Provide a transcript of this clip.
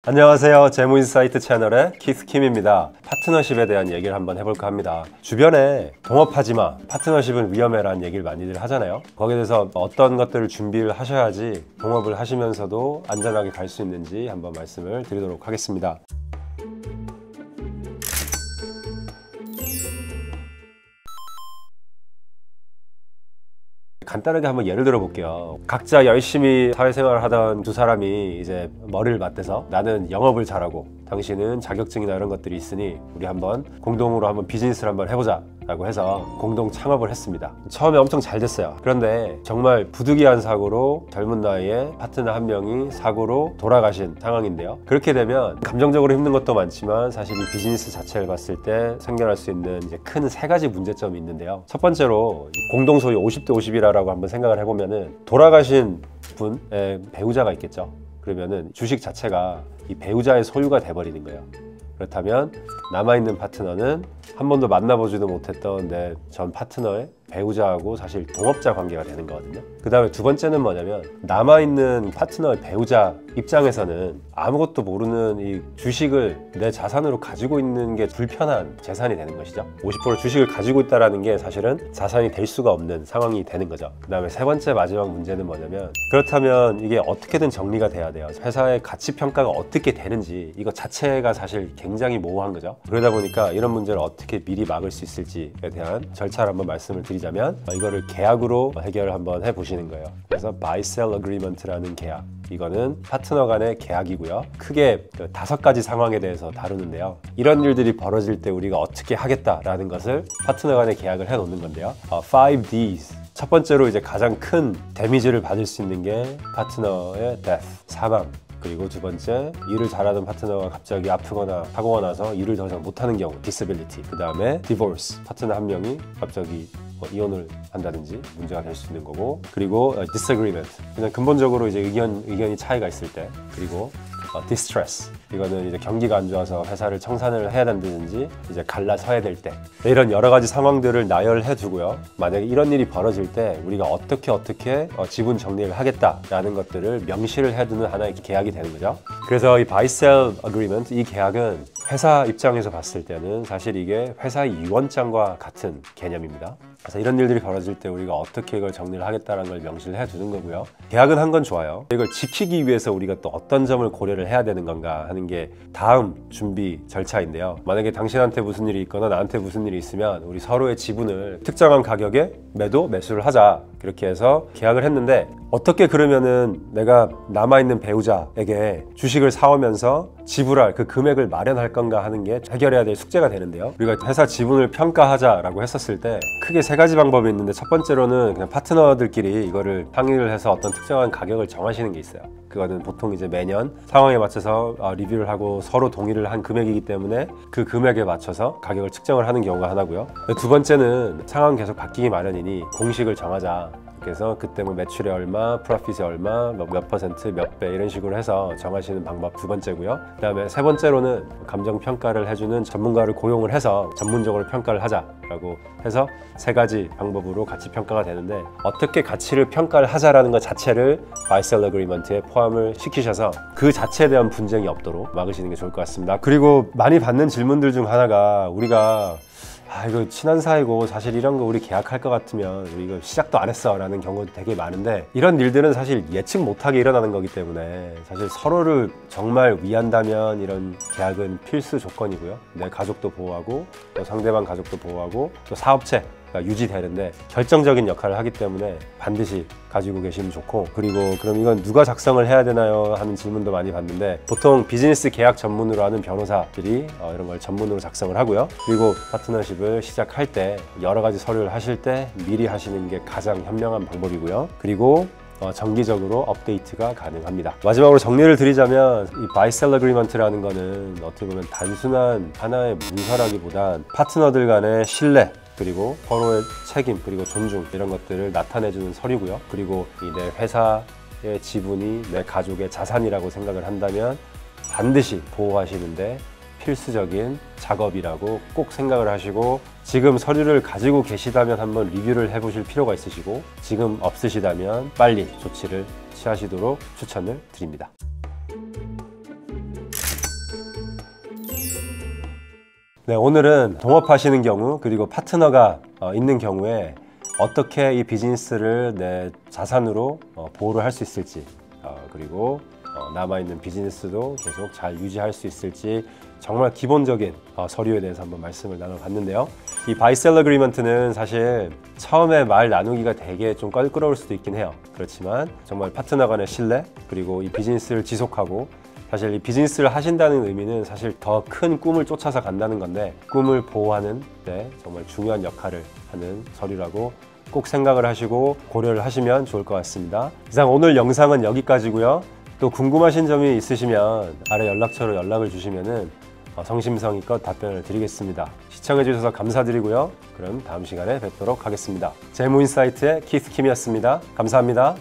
안녕하세요. 재무인사이트 채널의 키스킴입니다. 파트너십에 대한 얘기를 한번 해볼까 합니다. 주변에 동업하지마, 파트너십은 위험해라는 얘기를 많이들 하잖아요. 거기에 대해서 어떤 것들을 준비를 하셔야지 동업을 하시면서도 안전하게 갈 수 있는지 한번 말씀을 드리도록 하겠습니다. 간단하게 한번 예를 들어 볼게요. 각자 열심히 사회생활을 하던 두 사람이 이제 머리를 맞대서 나는 영업을 잘하고 당신은 자격증이나 이런 것들이 있으니 우리 한번 공동으로 한번 비즈니스를 한번 해보자 라고 해서 공동 창업을 했습니다. 처음에 엄청 잘 됐어요. 그런데 정말 부득이한 사고로 젊은 나이에 파트너 한 명이 사고로 돌아가신 상황인데요. 그렇게 되면 감정적으로 힘든 것도 많지만 사실 이 비즈니스 자체를 봤을 때 생겨날 수 있는 이제 큰 세 가지 문제점이 있는데요. 첫 번째로 공동 소유 50대 50이라고 한번 생각을 해보면은 돌아가신 분의 배우자가 있겠죠. 그러면은 주식 자체가 이 배우자의 소유가 돼버리는 거예요. 그렇다면 남아있는 파트너는 한 번도 만나보지도 못했던 내 전 파트너의 배우자하고 사실 동업자 관계가 되는 거거든요. 그 다음에 두 번째는 뭐냐면 남아있는 파트너의 배우자 입장에서는 아무것도 모르는 이 주식을 내 자산으로 가지고 있는 게 불편한 재산이 되는 것이죠. 50% 주식을 가지고 있다는 게 사실은 자산이 될 수가 없는 상황이 되는 거죠. 그 다음에 세 번째 마지막 문제는 뭐냐면 그렇다면 이게 어떻게든 정리가 돼야 돼요. 회사의 가치 평가가 어떻게 되는지 이거 자체가 사실 굉장히 모호한 거죠. 그러다 보니까 이런 문제를 어떻게 미리 막을 수 있을지에 대한 절차를 한번 말씀을 드리자면 이거를 계약으로 해결을 한번 해보시는 거예요. 그래서 Buy-Sell Agreement라는 계약, 이거는 파트너 간의 계약이고요. 크게 5가지 상황에 대해서 다루는데요. 이런 일들이 벌어질 때 우리가 어떻게 하겠다라는 것을 파트너 간의 계약을 해놓는 건데요. 5Ds. 첫 번째로 이제 가장 큰 데미지를 받을 수 있는 게 파트너의 death, 사망. 그리고 두 번째, 일을 잘하던 파트너가 갑자기 아프거나 사고가 나서 일을 더 이상 못하는 경우, disability. 그 다음에 divorce, 파트너 한 명이 갑자기 이혼을 한다든지 문제가 될 수 있는 거고, 그리고 disagreement, 그냥 근본적으로 이제 의견이 차이가 있을 때, 그리고 distress, 이거는 이제 경기가 안 좋아서 회사를 청산을 해야 된다든지 이제 갈라서야 될 때, 이런 여러 가지 상황들을 나열해 두고요. 만약에 이런 일이 벌어질 때 우리가 어떻게 지분 정리를 하겠다라는 것들을 명시를 해두는 하나의 계약이 되는 거죠. 그래서 이 Buy-Sell Agreement, 이 계약은 회사 입장에서 봤을 때는 사실 이게 회사의 유언장과 같은 개념입니다. 그래서 이런 일들이 벌어질 때 우리가 어떻게 이걸 정리를 하겠다는 걸 명시를 해두는 거고요. 계약은 한 건 좋아요. 이걸 지키기 위해서 우리가 또 어떤 점을 고려를 해야 되는 건가 하는 게 다음 준비 절차인데요. 만약에 당신한테 무슨 일이 있거나 나한테 무슨 일이 있으면 우리 서로의 지분을 특정한 가격에 매수를 하자, 그렇게 해서 계약을 했는데, 어떻게 그러면은 내가 남아있는 배우자에게 주식을 사오면서 지불할 그 금액을 마련할 건가 하는 게 해결해야 될 숙제가 되는데요. 우리가 회사 지분을 평가하자라고 했었을 때 크게 3가지 방법이 있는데, 첫 번째로는 그냥 파트너들끼리 이거를 상의를 해서 어떤 특정한 가격을 정하시는 게 있어요. 그거는 보통 이제 매년 상황에 맞춰서 리뷰를 하고 서로 동의를 한 금액이기 때문에 그 금액에 맞춰서 가격을 측정을 하는 경우가 하나고요. 두 번째는 상황 계속 바뀌기 마련이니 공식을 정하자. 그래서 그때 뭐 매출이 얼마, 프로핏이 얼마, 몇 퍼센트, 몇 배 이런 식으로 해서 정하시는 방법 두 번째고요. 그 다음에 세 번째로는 감정 평가를 해주는 전문가를 고용을 해서 전문적으로 평가를 하자라고 해서 3가지 방법으로 가치 평가가 되는데, 어떻게 가치를 평가를 하자라는 것 자체를 Buy-Sell Agreement에 포함을 시키셔서 그 자체에 대한 분쟁이 없도록 막으시는 게 좋을 것 같습니다. 그리고 많이 받는 질문들 중 하나가, 우리가 이거 친한 사이고 사실 이런 거 우리 계약할 것 같으면 우리 이거 시작도 안 했어 라는 경우도 되게 많은데, 이런 일들은 사실 예측 못하게 일어나는 거기 때문에 사실 서로를 정말 위한다면 이런 계약은 필수 조건이고요. 내 가족도 보호하고 또 상대방 가족도 보호하고 또 사업체 유지되는데 결정적인 역할을 하기 때문에 반드시 가지고 계시면 좋고, 그리고 그럼 이건 누가 작성을 해야 되나요? 하는 질문도 많이 받는데, 보통 비즈니스 계약 전문으로 하는 변호사들이 이런 걸 전문으로 작성을 하고요. 그리고 파트너십을 시작할 때 여러 가지 서류를 하실 때 미리 하시는 게 가장 현명한 방법이고요. 그리고 정기적으로 업데이트가 가능합니다. 마지막으로 정리를 드리자면, 이 Buy-Sell Agreement라는 거는 어떻게 보면 단순한 하나의 문서라기보단 파트너들 간의 신뢰, 그리고 서로의 책임, 그리고 존중, 이런 것들을 나타내주는 서류고요. 그리고 내 회사의 지분이 내 가족의 자산이라고 생각을 한다면 반드시 보호하시는데 필수적인 작업이라고 꼭 생각을 하시고, 지금 서류를 가지고 계시다면 한번 리뷰를 해보실 필요가 있으시고, 지금 없으시다면 빨리 조치를 취하시도록 추천을 드립니다. 네, 오늘은 동업하시는 경우 그리고 파트너가 있는 경우에 어떻게 이 비즈니스를 내 자산으로 보호를 할 수 있을지, 그리고 남아있는 비즈니스도 계속 잘 유지할 수 있을지 정말 기본적인 서류에 대해서 한번 말씀을 나눠봤는데요. 이 바이셀 어그리먼트는 사실 처음에 말 나누기가 되게 좀 껄끄러울 수도 있긴 해요. 그렇지만 정말 파트너 간의 신뢰, 그리고 이 비즈니스를 지속하고, 사실 이 비즈니스를 하신다는 의미는 사실 더 큰 꿈을 쫓아서 간다는 건데, 꿈을 보호하는 데 정말 중요한 역할을 하는 서류라고 꼭 생각을 하시고 고려를 하시면 좋을 것 같습니다. 이상 오늘 영상은 여기까지고요. 또 궁금하신 점이 있으시면 아래 연락처로 연락을 주시면은 성심성의껏 답변을 드리겠습니다. 시청해 주셔서 감사드리고요. 그럼 다음 시간에 뵙도록 하겠습니다. 재무인사이트의 키스 킴이었습니다. 감사합니다.